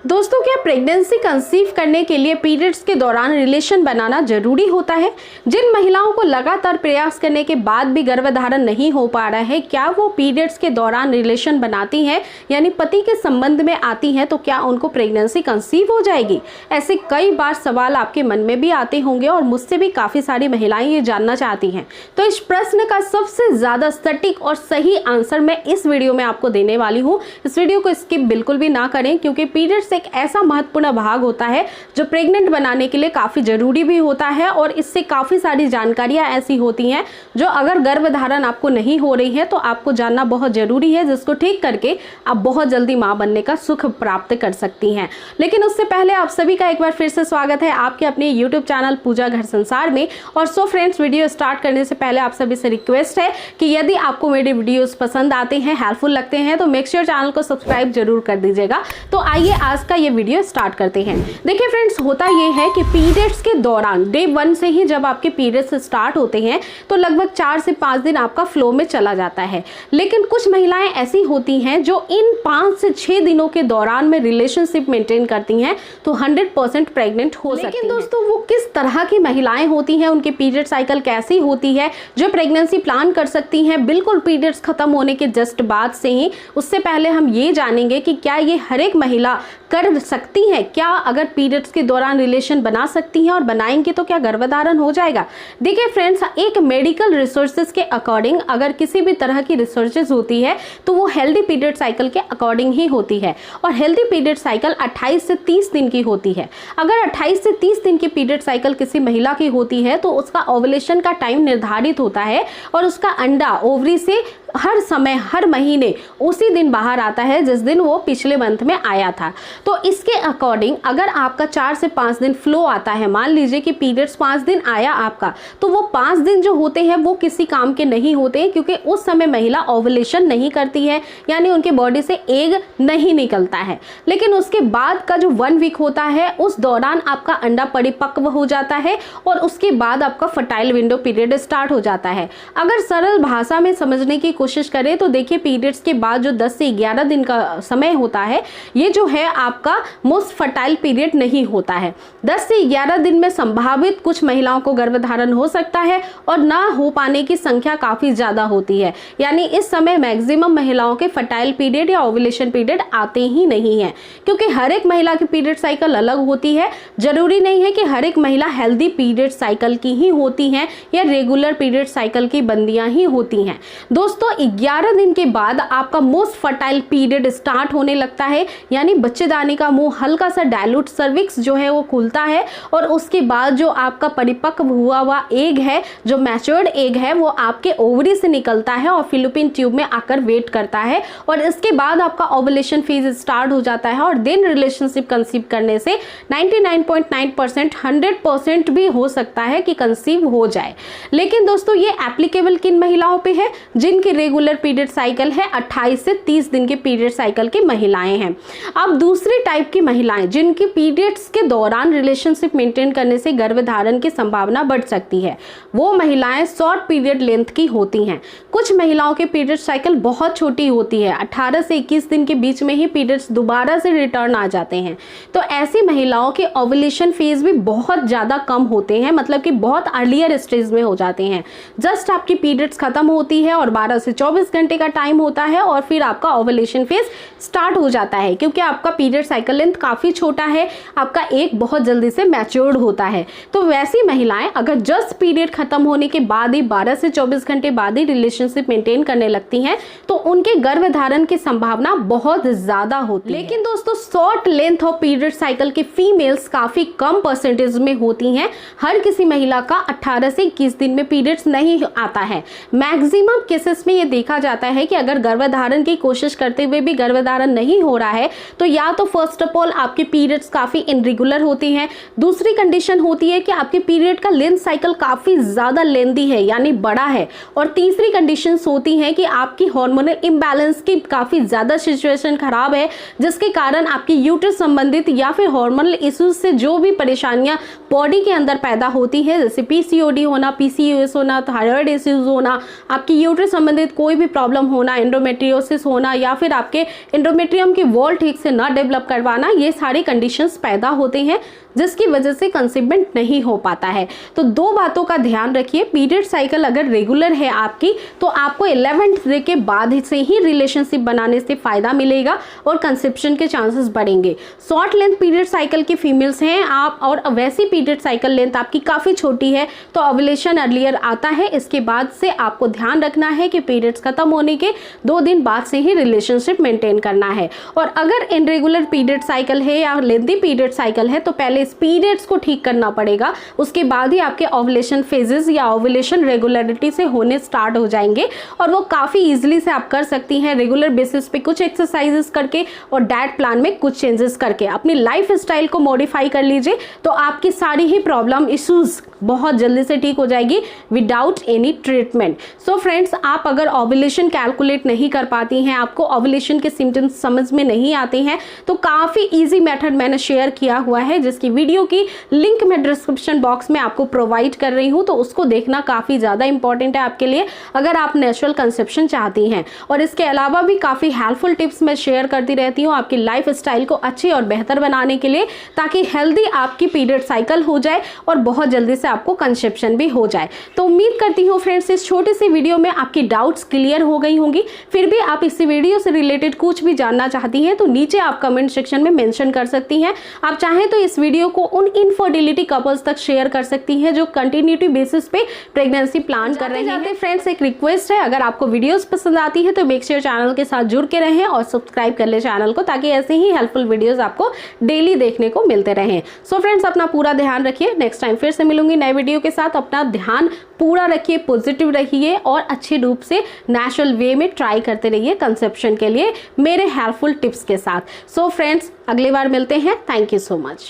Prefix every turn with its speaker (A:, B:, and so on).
A: दोस्तों, क्या pregnancy conceive करने के लिए पीरियड्स के दौरान रिलेशन बनाना जरूरी होता है? जिन महिलाओं को लगातार प्रयास करने के बाद भी गर्भधारण नहीं हो पा रहा है, क्या वो पीरियड्स के दौरान रिलेशन बनाती हैं, यानी पति के संबंध में आती हैं, तो क्या उनको प्रेगनेंसी कंसीव हो जाएगी? ऐसे कई बार सवाल आपके मन में भी आते होंगे और मुझसे भी काफी सारी महिलाएं ये जानना चाहती हैं। तो इस प्रश्न का सबसे ज्यादा सटीक और सही आंसर मैं इस वीडियो में आपको देने वाली हूँ। इस वीडियो को स्किप बिल्कुल भी ना करें, क्योंकि पीरियड्स एक ऐसा महत्वपूर्ण भाग होता है जो प्रेग्नेंट बनाने के लिए काफी जरूरी भी होता है, और इससे काफी सारी जानकारियां ऐसी होती हैं जो अगर गर्भधारण आपको नहीं हो रही है तो आपको जानना बहुत जरूरी है, जिसको ठीक करके आप बहुत जल्दी मां बनने का सुख प्राप्त कर सकती हैं। लेकिन उससे पहले आप सभी का एक बार फिर से स्वागत है आपके अपने यूट्यूब चैनल पूजा घर संसार में। और सो फ्रेंड्स, वीडियो स्टार्ट करने से पहले आप सभी से रिक्वेस्ट है कि यदि आपको मेरे वीडियोस पसंद आते हैं, हेल्पफुल लगते हैं, तो मेक श्योर चैनल को सब्सक्राइब जरूर कर दीजिएगा। तो आइए आज का ये वीडियो स्टार्ट करते हैं। देखिए फ्रेंड्स, होता ये है कि पीरियड्स के दौरान डे 1 से ही जब आपके पीरियड्स स्टार्ट होते हैं तो लगभग 4 से 5 दिन आपका फ्लो में चला जाता है। लेकिन कुछ महिलाएं ऐसी होती हैं जो इन 5 से 6 दिनों के दौरान में रिलेशनशिप मेंटेन करती हैं तो 100% प्रेग्नेंट हो सकती हैं। लेकिन दोस्तों, वो किस तरह की महिलाएं होती हैं, उनके पीरियड साइकिल कैसी होती है जो प्रेगनेंसी प्लान कर सकती हैं बिल्कुल पीरियड्स खत्म होने के जस्ट बाद से ही? उससे पहले हम ये जानेंगे कि क्या ये हर एक महिला कर सकती है, क्या अगर पीरियड्स के दौरान रिलेशन बना सकती हैं, और बनाएंगे तो क्या गर्भधारण हो जाएगा? देखिए फ्रेंड्स, एक मेडिकल रिसोर्सेज के अकॉर्डिंग अगर किसी भी तरह की रिसर्चेज होती है तो वो हेल्दी पीरियड साइकिल के अकॉर्डिंग ही होती है, और हेल्दी पीरियड साइकिल 28 से 30 दिन की होती है। अगर 28 से 30 दिन की पीरियड साइकिल किसी महिला की होती है तो उसका ओवुलेशन का टाइम निर्धारित होता है, और उसका अंडा ओवरी से हर समय हर महीने उसी दिन बाहर आता है जिस दिन वो पिछले मंथ में आया था। तो इसके अकॉर्डिंग अगर आपका 4 से 5 दिन फ्लो आता है, मान लीजिए कि पीरियड्स 5 दिन आया आपका, तो वो 5 दिन जो होते हैं वो किसी काम के नहीं होते, क्योंकि उस समय महिला ओवुलेशन नहीं करती है, यानी उनके बॉडी से एग नहीं निकलता है। लेकिन उसके बाद का जो 1 वीक होता है उस दौरान आपका अंडा परिपक्व हो जाता है, और उसके बाद आपका फर्टाइल विंडो पीरियड स्टार्ट हो जाता है। अगर सरल भाषा में समझने की कोशिश करें तो देखिए, पीरियड्स के बाद जो 10 से 11 दिन का समय होता है, ये जो है आपका मोस्ट फर्टाइल पीरियड नहीं होता है। 10 से 11 दिन में संभावित कुछ महिलाओं को गर्भधारण हो सकता है, और ना हो पाने की संख्या काफी ज्यादा होती है, यानी इस समय मैक्सिमम महिलाओं के फर्टाइल पीरियड या ओवुलेशन पीरियड आते ही नहीं है, क्योंकि हर एक महिला की पीरियड साइकिल अलग होती है। जरूरी नहीं है कि हर एक महिला हेल्दी पीरियड साइकिल की ही होती हैं या रेगुलर पीरियड साइकिल की बंदियां ही होती हैं। दोस्तों, 11 दिन के बाद आपका मोस्ट फर्टाइल पीरियड स्टार्ट होने लगता है, यानी बच्चेदानी का मुंह हल्का सा डायलूट सर्विक्स जो है वो खुलता है, और उसके बाद जो आपका परिपक्व हुआ एग है, जो मैच्योर्ड एग है, वो आपके ओवरी से निकलता है और फिलिपिन ट्यूब में आकर वेट करता है, और इसके बाद आपका ओवुलेशन फेज स्टार्ट हो जाता है, और देन रिलेशनशिप कंसीव करने से 99.9% 100% भी हो सकता है कि कंसीव हो जाए। लेकिन दोस्तों, ये एप्लीकेबल किन महिलाओं पे है? जिनकी रेगुलर पीरियड साइकिल है 28 से 30 दिन के पीरियड साइकिल की महिलाएं हैं। अब दूसरी टाइप की महिलाएं जिनकी पीरियड्स के दौरान रिलेशनशिप मेंटेन करने से गर्भधारण की संभावना बढ़ सकती है, वो महिलाएं शॉर्ट पीरियड लेंथ की होती हैं। कुछ महिलाओं के पीरियड साइकिल बहुत छोटी होती है, 18 से 21 दिन के बीच में ही पीरियड्स दोबारा से रिटर्न आ जाते हैं। तो ऐसी महिलाओं के ओवुलेशन फेज भी बहुत ज्यादा कम होते हैं, मतलब कि बहुत अर्लियर स्टेज में हो जाते हैं। जस्ट आपकी पीरियड्स खत्म होती है और 12 से 24 घंटे का टाइम होता है, और फिर आपका ओवुलेशन फेज स्टार्ट हो जाता है, क्योंकि आपका पीरियड साइकिल लेंथ काफी छोटा है, आपका एक बहुत जल्दी से मैच्योर्ड होता है। तो वैसी महिलाएं अगर जस्ट पीरियड खत्म होने के बाद ही 12 से 24 घंटे बाद ही रिलेशनशिप मेंटेन करने लगती हैं तो उनके गर्भधारण की संभावना बहुत ज्यादा होती है। लेकिन दोस्तों, short length of period cycle के फीमेल्स काफी कम परसेंटेज में होती हैं। हर किसी महिला का 18 से 21 दिन में पीरियड्स नहीं आता है। मैक्सिमम केसेस में ये देखा जाता है कि अगर गर्भधारण की कोशिश करते हुए भी गर्भधारण नहीं हो रहा है तो या तो फर्स्ट ऑफ ऑल आपके पीरियड्स काफी इनरेगुलर होती हैं, दूसरी कंडीशन होती है कि आपके पीरियड का लेंथ साइकिल काफी ज्यादा लेंथी है, यानी बड़ा है, और तीसरी कंडीशंस होती हैं कि आपकी हार्मोनल इम्बैलेंस की काफी ज्यादा सिचुएशन खराब है, जिसके कारण आपकी यूट्रस संबंधित या फिर हार्मोनल इश्यूज से जो भी परेशानियां बॉडी के अंदर पैदा होती है, जैसे पीसीओडी होना, पीसीओएस होना, थायराइड इश्यूज होना, आपकी यूट्रस संबंधित कोई भी प्रॉब्लम होना, एंडोमेट्रियोसिस होना, या फिर आपके एंडोमेट्रियम की वॉल ठीक से ना डेवलप डेवलप करवाना, ये सारे कंडीशंस पैदा होते हैं जिसकी वजह से कंसीवमेंट नहीं हो पाता है। तो दो बातों का ध्यान रखिए, पीरियड साइकिल अगर रेगुलर है आपकी तो आपको 11th डे के बाद से ही रिलेशनशिप बनाने से फायदा मिलेगा और कंसेप्शन के चांसेस बढ़ेंगे। शॉर्ट लेंथ पीरियड साइकिल की फीमेल्स हैं आप और वैसी पीरियड साइकिल लेंथ आपकी काफ़ी छोटी है तो ओव्यूलेशन अर्लियर आता है। इसके बाद से आपको ध्यान रखना है कि पीरियड्स खत्म होने के 2 दिन बाद से ही रिलेशनशिप मेंटेन करना है। और अगर इनरेगुलर पीरियड साइकिल है या लेंथी पीरियड साइकिल है तो पहले इस पीरियड्स को ठीक करना पड़ेगा, उसके बाद ही आपके ओव्यूलेशन फेजेस या ओव्यूलेशन रेगुलरिटी से होने स्टार्ट हो जाएंगे और वो काफ़ी ईजिली से आप कर सकती हैं रेगुलर बेसिस पे कुछ एक्सरसाइजेस करके और डाइट प्लान में कुछ चेंजेस करके। अपनी लाइफ स्टाइल को मॉडिफाई कर लीजिए तो आपकी सारी ही प्रॉब्लम इश्यूज बहुत जल्दी से ठीक हो जाएगी without any treatment. So friends, आप अगर ओव्यूलेशन कैलकुलेट नहीं कर पाती हैं, आपको ओव्यूलेशन के सिम्टम्स समझ में नहीं आते हैं, तो काफ़ी इजी मेथड मैंने शेयर किया हुआ है जिसकी वीडियो की लिंक मैं डिस्क्रिप्शन बॉक्स में आपको प्रोवाइड कर रही हूँ, तो उसको देखना काफ़ी ज़्यादा इंपॉर्टेंट है आपके लिए अगर आप नेचुरल कंसेप्शन चाहती हैं। और इसके अलावा भी काफ़ी हेल्पफुल टिप्स मैं शेयर करती रहती हूँ आपकी लाइफ स्टाइल को अच्छी और बेहतर बनाने के लिए, ताकि हेल्दी आपकी पीरियड साइकिल हो जाए और बहुत जल्दी से आपको कंसेप्शन भी हो जाए। तो उम्मीद करती हूँ फ्रेंड्स इस छोटी सी वीडियो में आपकी डाउट्स क्लियर हो गई होंगी। फिर भी आप इस वीडियो से रिलेटेड कुछ भी जानना चाहती हैं तो नीचे आप कमेंट सेक्शन में मेंशन कर सकती हैं। आप चाहें तो इस वीडियो को उन इनफर्टिलिटी कपल्स तक शेयर कर सकती हैं जो कंटिन्यूटी बेसिस पे प्रेगनेंसी प्लान कर रहे हैं। फ्रेंड्स, एक रिक्वेस्ट है, अगर आपको वीडियोस पसंद आती है तो मेक श्योर चैनल के साथ जुड़ के रहें और सब्सक्राइब कर ले चैनल को, ताकि ऐसे ही हेल्पफुल वीडियोस आपको डेली देखने को मिलते रहें। सो फ्रेंड्स, अपना पूरा ध्यान रखिए। नेक्स्ट टाइम फिर से मिलूंगी नए वीडियो के साथ। अपना ध्यान पूरा रखिए, पॉजिटिव रहिए और अच्छे रूप से नेचुरल वे में ट्राई करते रहिए कंसेप्शन के लिए मेरे हेल्पफुल टिप्स के साथ। सो फ्रेंड्स, अगली बार मिलते हैं। Thank you so much.